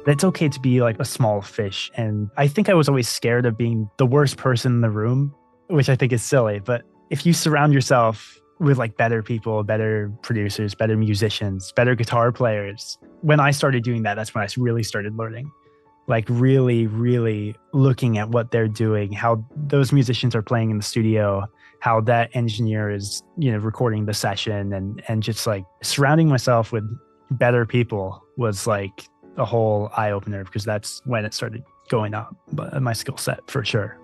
It's okay to be like a small fish. And I think I was always scared of being the worst person in the room, which I think is silly. But if you surround yourself with like better people, better producers, better musicians, better guitar players, when I started doing that, that's when I really started learning, like really, really looking at what they're doing, how those musicians are playing in the studio, how that engineer is, recording the session, and just like surrounding myself with better people was like a whole eye opener, because that's when it started going up, but my skill set for sure.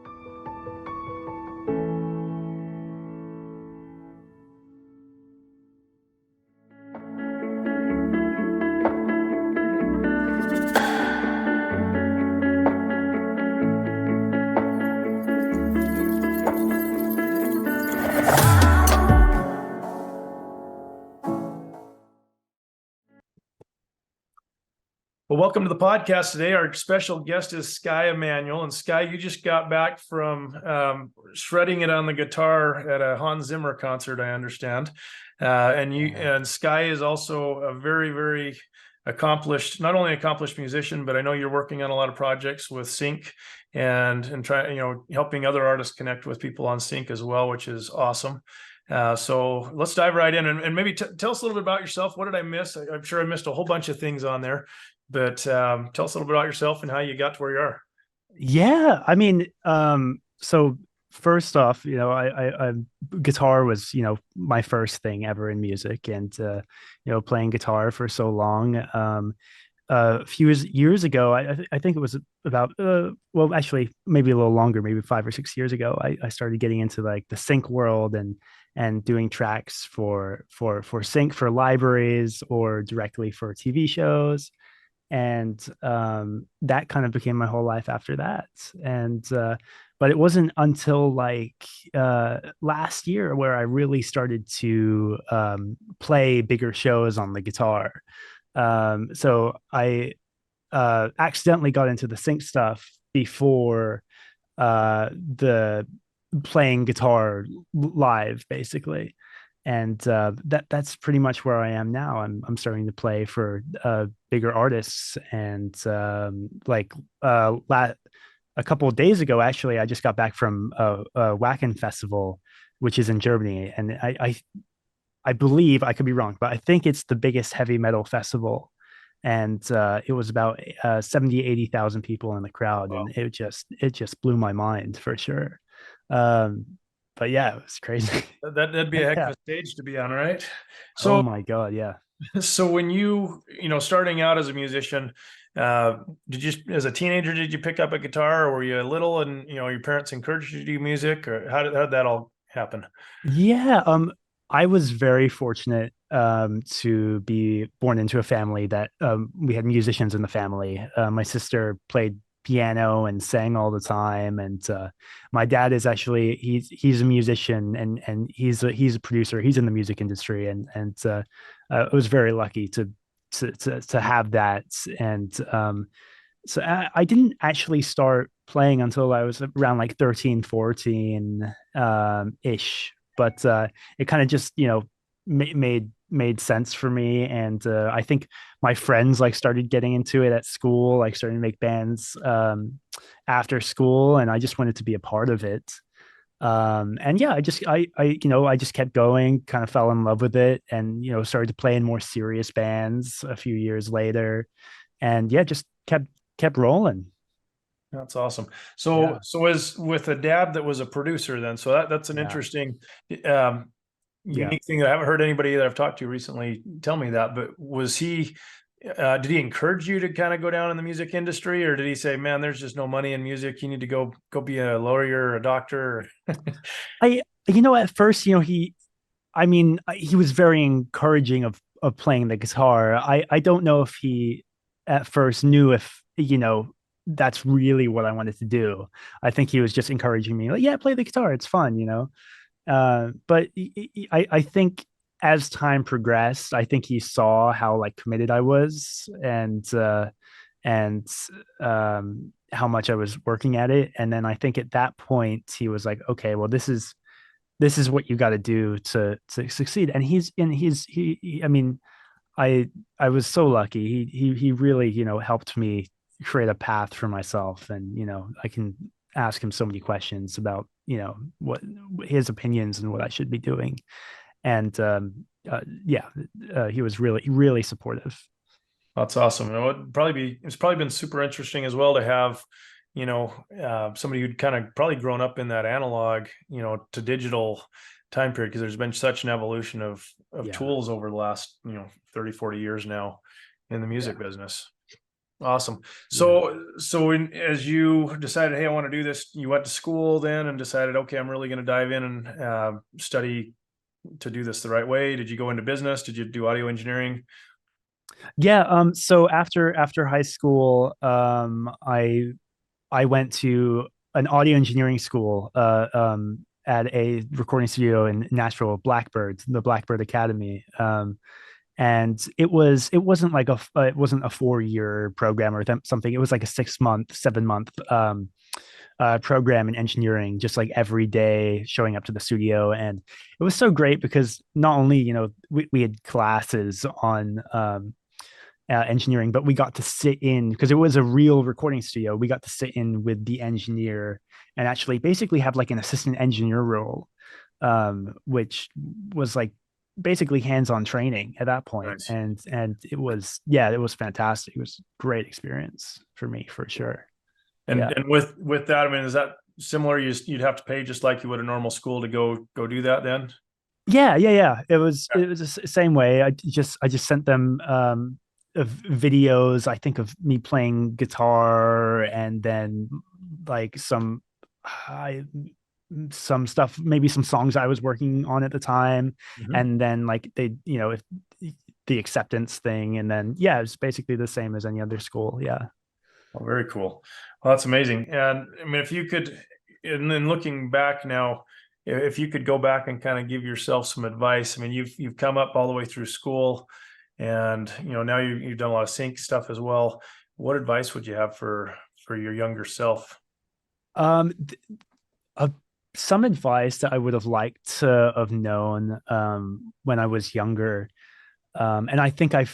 Well, welcome to the podcast today. Our special guest is Skye Emanuel. And Skye, you just got back from shredding it on the guitar at a Hans Zimmer concert, I understand. And Skye is also a very, very accomplished, not only accomplished musician, but I know you're working on a lot of projects with Sync and try, helping other artists connect with people on Sync as well, which is awesome. So let's dive right in and maybe tell us a little bit about yourself. What did I miss? I'm sure I missed a whole bunch of things on there. But tell us a little bit about yourself and how you got to where you are. Yeah, I mean, so first off, I guitar was, my first thing ever in music, and playing guitar for so long. A few years ago, I think it was about well, actually, maybe a little longer, maybe 5 or 6 years ago, I started getting into like the sync world and doing tracks for sync for libraries or directly for TV shows. And that kind of became my whole life after that. And but it wasn't until like last year where I really started to play bigger shows on the guitar. So I accidentally got into the sync stuff before the playing guitar live, basically. And that's pretty much where I am now. I'm starting to play for bigger artists, and a couple of days ago, actually, I just got back from a Wacken festival, which is in Germany, and I believe, I could be wrong, but I think it's the biggest heavy metal festival. And it was about 70, 80,000 people in the crowd. Wow. And it just blew my mind for sure. But yeah, it was crazy. That'd be a heck of a stage to be on, right? So, oh my God, yeah. So when starting out as a musician, as a teenager, did you pick up a guitar, or were you little and, your parents encouraged you to do music, or how did that all happen? Yeah. I was very fortunate to be born into a family that we had musicians in the family. My sister played piano and sang all the time, and my dad is actually he's a musician, and he's a producer. He's in the music industry, and I was very lucky to have that. And so I didn't actually start playing until I was around like 13, 14 ish. But it kind of just, made sense for me. And I think my friends like started getting into it at school, like starting to make bands after school, and I just wanted to be a part of it. And yeah, I just kept going, kind of fell in love with it, and started to play in more serious bands a few years later, and yeah, just kept rolling. That's awesome. So as with a dad that was a producer then, so that's an interesting unique thing that I haven't heard anybody that I've talked to recently tell me that. But was he did he encourage you to kind of go down in the music industry, or did he say, man, there's just no money in music, you need to go be a lawyer or a doctor? At first, he was very encouraging of playing the guitar. I don't know if he at first knew if that's really what I wanted to do. I think he was just encouraging me, like, yeah, play the guitar, it's fun. But I think as time progressed, I think he saw how like committed I was, and how much I was working at it. And then I think at that point he was like, okay, well, this is what you got to do to succeed. And he I mean, I I was so lucky. He really, helped me create a path for myself, and I can ask him so many questions about, what his opinions and what I should be doing. And yeah, he was really, really supportive. That's awesome. And it's probably been super interesting as well to have, somebody who'd kind of probably grown up in that analog, to digital time period, because there's been such an evolution of Yeah, tools over the last, 30, 40 years now in the yeah, music business. Awesome. yeah. As you decided, hey, I want to do this, you went to school then and decided, okay, I'm really going to dive in and study to do this the right way. Did you go into business? Did you do audio engineering? Yeah. So after high school, I went to an audio engineering school at a recording studio in Nashville, the Blackbird Academy. And it wasn't a 4 year program or something. It was like a 6 month, 7 month program in engineering, just like every day showing up to the studio. And it was so great because not only we had classes on engineering, but we got to sit in because it was a real recording studio. We got to sit in with the engineer and actually basically have like an assistant engineer role, which was like basically hands-on training at that point. Nice. And it was, yeah, it was fantastic. It was a great experience for me for sure. And Yeah. and with that, I mean, is that similar? You'd have to pay just like you would a normal school to go do that then? Yeah. Yeah. It was the same way. I just sent them of videos, I think, of me playing guitar, and then like I some stuff, maybe some songs I was working on at the time, Mhm. and then like if the acceptance thing, and then yeah, it's basically the same as any other school. Yeah. Oh, very cool. Well, that's amazing. And I mean, if you could, and then looking back now, if you could go back and kind of give yourself some advice. I mean, you've come up all the way through school, and now you've done a lot of sync stuff as well. What advice would you have for your younger self? Um, uh, some advice that I would have liked to have known when I was younger. And I think I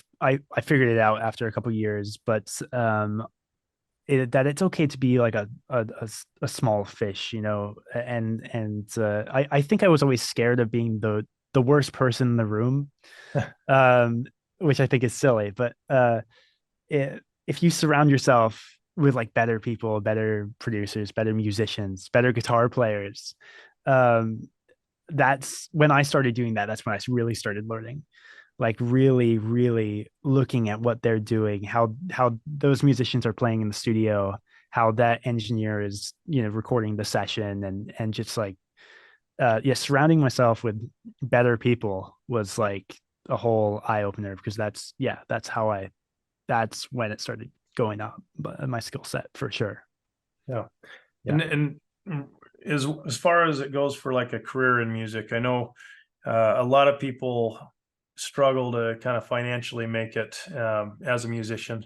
figured it out after a couple of years, but that it's okay to be like a small fish, and I think I was always scared of being the worst person in the room, um, which I think is silly, but if you surround yourself with like better people, better producers, better musicians, better guitar players, um, that's when I started doing that. That's when I really started learning, like really, really looking at what they're doing, how those musicians are playing in the studio, how that engineer is, recording the session, and just like yeah, surrounding myself with better people was like a whole eye opener because that's when it started going up, but my skill set for sure. Yeah. Yeah. And as far as it goes for like a career in music, I know a lot of people struggle to kind of financially make it as a musician.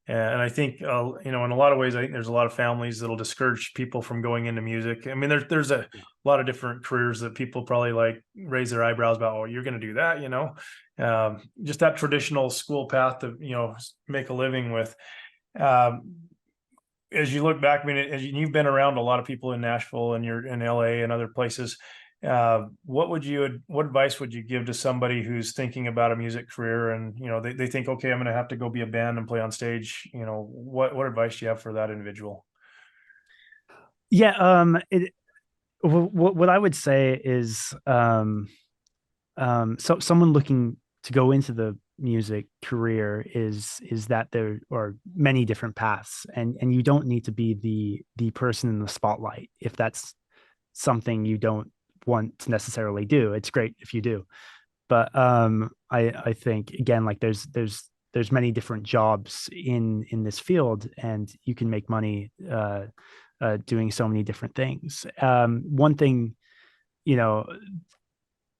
And I think, in a lot of ways, I think there's a lot of families that'll discourage people from going into music. I mean, there's a Yeah. lot of different careers that people probably like raise their eyebrows about. Oh, you're going to do that, just that traditional school path to, make a living with. Um, as you look back, I mean, you've been around a lot of people in Nashville and you're in LA and other places. What advice would you give to somebody who's thinking about a music career and, they think, okay, I'm going to have to go be a band and play on stage. What advice do you have for that individual? Yeah. What I would say is, so someone looking to go into the music career is that there are many different paths, and you don't need to be the person in the spotlight if that's something you don't want to necessarily do. It's great if you do, but I think again, like there's many different jobs in this field, and you can make money doing so many different things. One thing, you know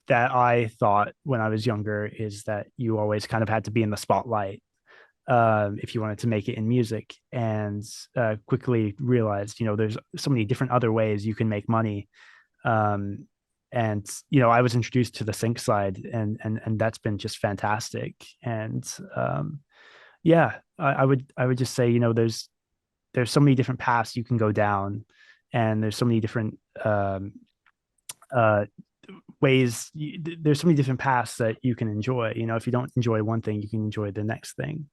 that I thought when I was younger is that you always kind of had to be in the spotlight if you wanted to make it in music, and quickly realized, there's so many different other ways you can make money. Um, and I was introduced to the sync side, and that's been just fantastic. And yeah, I would just say, there's so many different paths you can go down, and there's so many different uh ways there's so many different paths that you can enjoy. If you don't enjoy one thing, you can enjoy the next thing.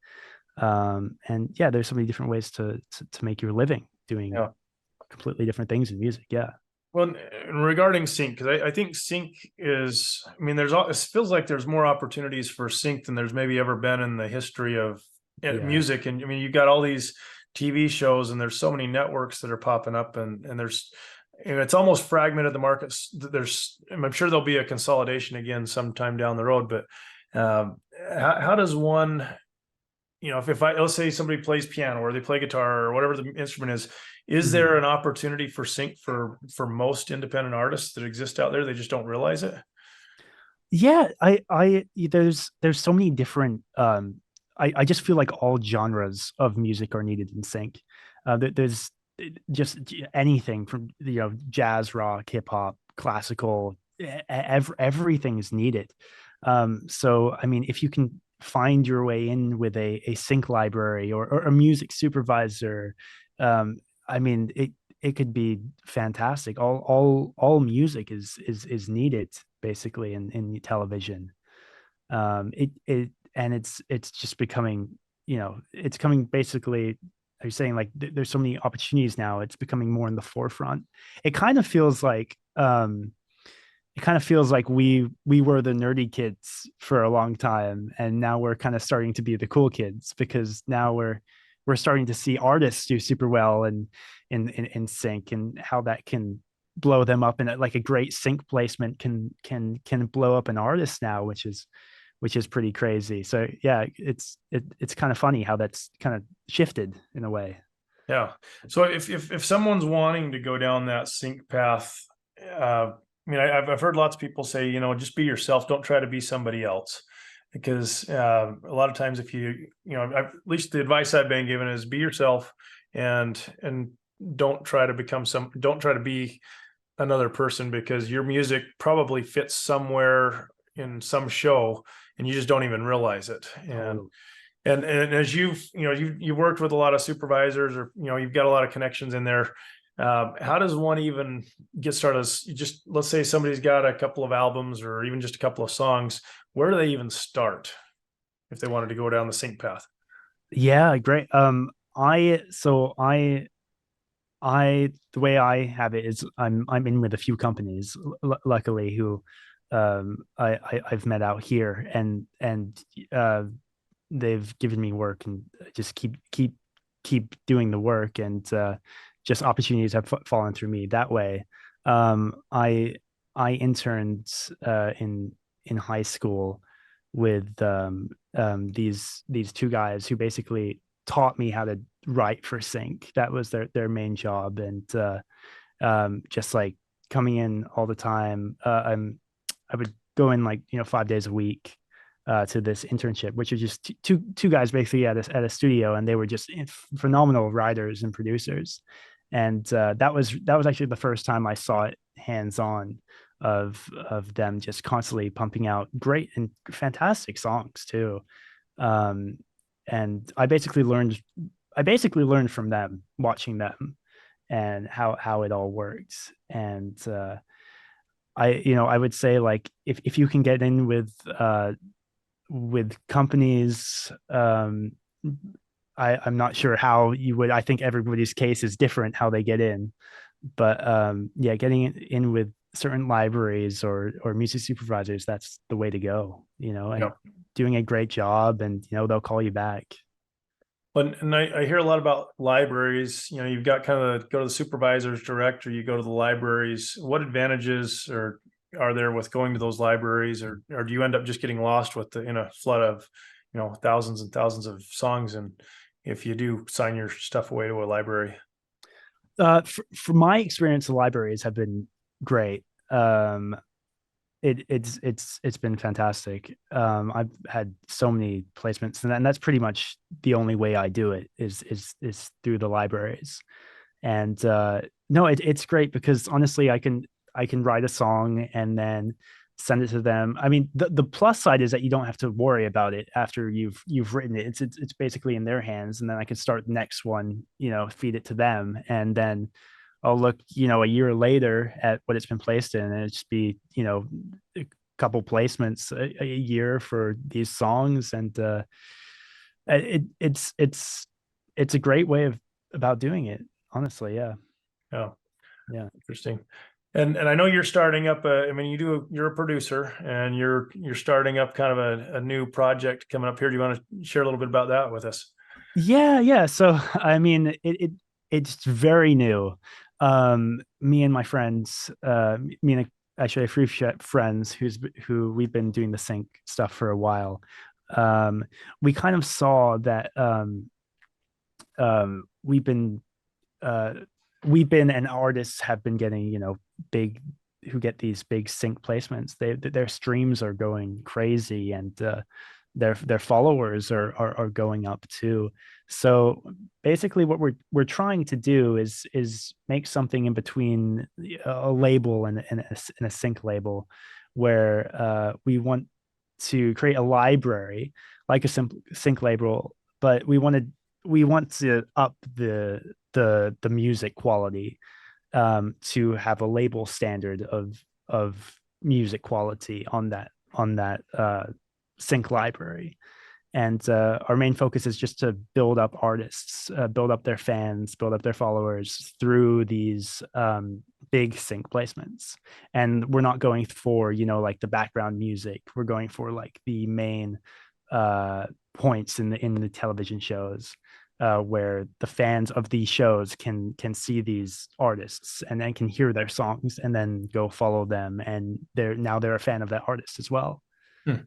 And yeah, there's so many different ways to make your living doing Yeah. completely different things in music. Yeah. Well, regarding sync, because I think sync is, I mean, it feels like there's more opportunities for sync than there's maybe ever been in the history of Yeah. music. And I mean, you've got all these TV shows, and there's so many networks that are popping up, and there's, it's almost fragmented the markets. I'm sure there'll be a consolidation again sometime down the road, but how does one, if let's say somebody plays piano or they play guitar or whatever the instrument is Mhm. there an opportunity for sync for most independent artists that exist out there? They just don't realize it. Yeah, there's so many different I just feel like all genres of music are needed in sync. There's just anything from jazz, rock, hip hop, classical, everything is needed. So I mean, if you can find your way in with a sync library, or a music supervisor, um, I mean, it could be fantastic. All music is needed basically in television. It and it's just becoming, it's coming basically. Are you saying like there's so many opportunities now? It's becoming more in the forefront. It kind of feels like we were the nerdy kids for a long time, and now we're kind of starting to be the cool kids, because now we're starting to see artists do super well in sync, and how that can blow them up, and like a great sync placement can blow up an artist now, which is pretty crazy. So yeah, it's kind of funny how that's kind of shifted in a way. Yeah. So if someone's wanting to go down that sync path, I mean, I've heard lots of people say, just be yourself. Don't try to be somebody else, because a lot of times if at least the advice I've been given is be yourself, and don't try to be another person, because your music probably fits somewhere in some show and you just don't even realize it. And Totally. and as you've worked with a lot of supervisors, or you've got a lot of connections in there, how does one even get started? Just let's say somebody's got a couple of albums or even just a couple of songs. Where do they even start if they wanted to go down the sync path? Yeah, great. I the way I have it is I'm in with a few companies, luckily, who I've met out here, and they've given me work, and just keep doing the work, and just opportunities have fallen through me that way. I interned in high school with these two guys who basically taught me how to write for sync. That was their main job, and just like coming in all the time. I would go in like 5 days a week to this internship, which was just two guys basically at a studio, and they were just phenomenal writers and producers. And that was actually the first time I saw it hands on, of them just constantly pumping out great and fantastic songs too. Um, and I basically learned from them, watching them, and how it all works. And I would say, like, if you can get in with companies, I'm not sure how you would. I think everybody's case is different how they get in, but yeah, getting in with certain libraries or music supervisors, that's the way to go. And Yeah. doing a great job, and they'll call you back. And I hear a lot about libraries. You've got kind of go to the supervisors direct, or you go to the libraries. What advantages are there with going to those libraries, or do you end up just getting lost in a flood of, thousands and thousands of songs? And if you do sign your stuff away to a library. From my experience, the libraries have been great. It's been fantastic. I've had so many placements, and that's pretty much the only way I do it, is through the libraries. And no, it's great, because honestly, I can write a song and then send it to them. I mean, the plus side is that you don't have to worry about it after you've written it. It's basically in their hands, and then I can start the next one, feed it to them, and then I'll look, a year later at what it's been placed in, and it just be, a couple placements a year for these songs, and it's a great way of about doing it, honestly. Yeah. Yeah. Yeah. Interesting. And I know you're starting up I mean, you're a producer and you're starting up kind of a new project coming up here. Do you want to share a little bit about that with us? Yeah. So I mean, it's very new. Me and my friends, me and actually a few friends who we've been doing the sync stuff for a while. We kind of saw that um, we've been uh, we've been and artists have been getting, big who get these big sync placements. Their streams are going crazy, and their followers are going up too. So basically, what we're trying to do is make something in between a label and a sync label, where we want to create a library like a sync label, but we want to up the music quality, to have a label standard of music quality on that sync library. And our main focus is just to build up artists, build up their fans, build up their followers through these big sync placements. And we're not going for, like the background music. We're going for like the main uh, points in the television shows, where the fans of these shows can see these artists and then can hear their songs and then go follow them, and they're a fan of that artist as well. Hmm.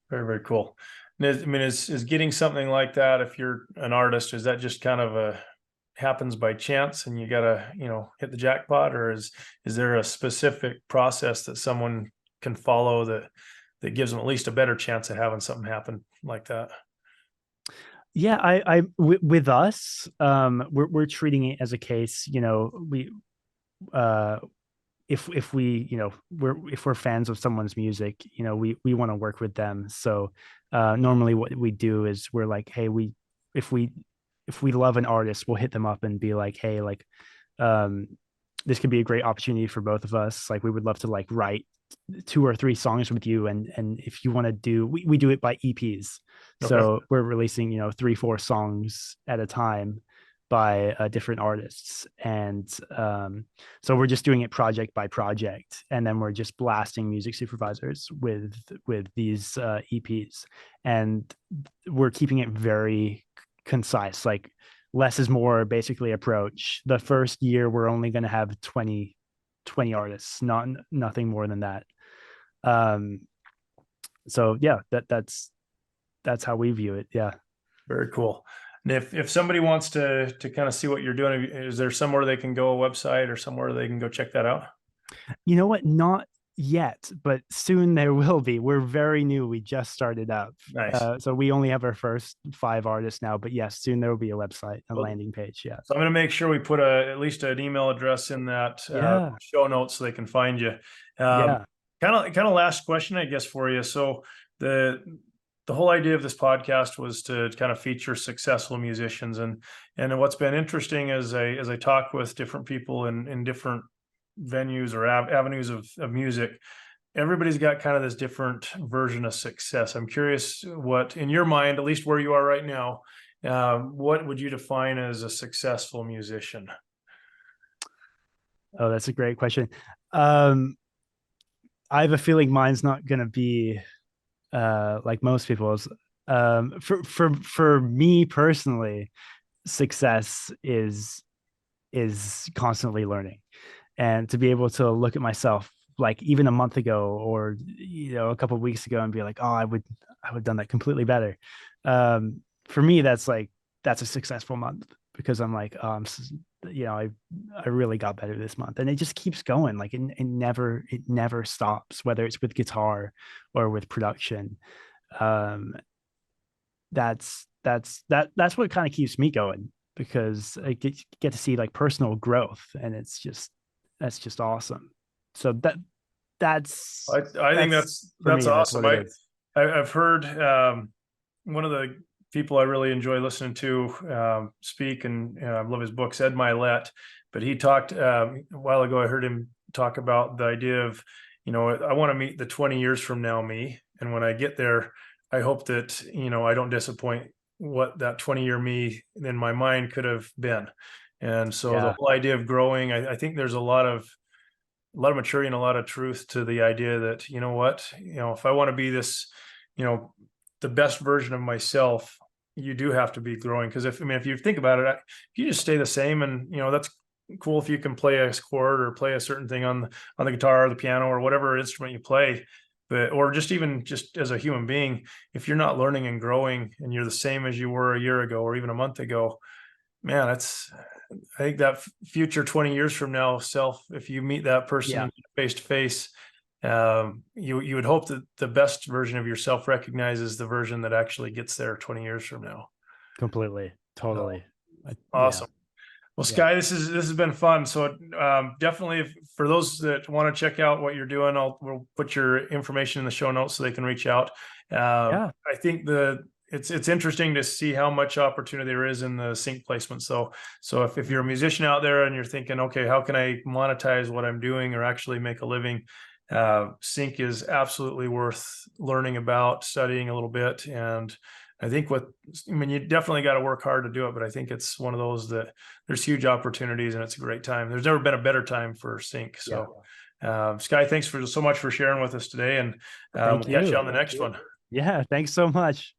Very, very cool. And I mean, is getting something like that, if you're an artist, is that just kind of happens by chance and you gotta, hit the jackpot, or is there a specific process that someone can follow that gives them at least a better chance of having something happen like that? Yeah, with us, we're treating it as a case. We uh if we if we're fans of someone's music, we want to work with them. So normally what we do is we're like, hey, if we if we love an artist, we'll hit them up and be like, hey, like, um this could be a great opportunity for both of us. Like, we would love to like write 2 or 3 songs with you, and if you want to do, we do it by EPs. Okay. So we're releasing 3-4 songs at a time by different artists. And so we're just doing it project by project, and then we're just blasting music supervisors with these EPs, and we're keeping it very concise, like less is more basically approach. The first year we're only going to have 20 artists, nothing more than that. um so yeah, that's how we view it. Yeah. Very cool. And if somebody wants to kind of see what you're doing, is there somewhere they can go, a website or somewhere they can go check that out? You know what? Not yet, but soon there will be. We're very new. We just started up. Nice. So we only have our first 5 artists now, but yes, soon there will be a website, a Well, landing page. Yeah. so I'm going to make sure we put at least an email address in that Yeah. show notes so they can find you. Yeah. Kind of last question, I guess, for you. So the whole idea of this podcast was to kind of feature successful musicians, and what's been interesting as I talk with different people in different venues or avenues of music, everybody's got kind of this different version of success. I'm curious what, in your mind, at least where you are right now, what would you define as a successful musician? Oh, that's a great question. um I have a feeling mine's not going to be like most people's. For me personally, success is constantly learning, and to be able to look at myself like even a month ago, or a couple of weeks ago, and be like, oh, I would have done that completely better. For me, that's a successful month, because I'm like, oh, I really got better this month, and it just keeps going. Like, it never stops, whether it's with guitar or with production. um that's what kind of keeps me going, because I get to see like personal growth, and that's just awesome. So that's I think for that's me, that's awesome. what it is. I've heard one of the people I really enjoy listening to speak, and I love his books, Ed Milet. But he talked a while ago. I heard him talk about the idea of, I want to meet the 20 years from now me, and when I get there, I hope that I don't disappoint what that 20-year me in my mind could have been. And so the Yeah. whole idea of growing, I think there's a lot of maturity and a lot of truth to the idea that, if I want to be this, you know, the best version of myself, you do have to be growing. Because if you think about it, if you just stay the same, and that's cool if you can play a chord or play a certain thing on the guitar or the piano or whatever instrument you play, but or just as a human being, if you're not learning and growing and you're the same as you were a year ago or even a month ago, man, I think that future 20 years from now self, if you meet that Yeah. person face to face, you would hope that the best version of yourself recognizes the version that actually gets there 20 years from now. Completely. So Totally. Yeah. awesome. Well, Yeah. Skye, this has been fun. So definitely, for those that want to check out what you're doing, we'll put your information in the show notes so they can reach out. Yeah. I think it's interesting to see how much opportunity there is in the sync placement. So if you're a musician out there and you're thinking, okay, how can I monetize what I'm doing or actually make a living? Sync is absolutely worth learning about, studying a little bit, and I think you definitely got to work hard to do it, but I think it's one of those that there's huge opportunities and it's a great time. There's never been a better time for sync. Yeah. So, Skye, thanks so much for sharing with us today, and we'll Thank catch you you. on the next one. Yeah. Thanks so much.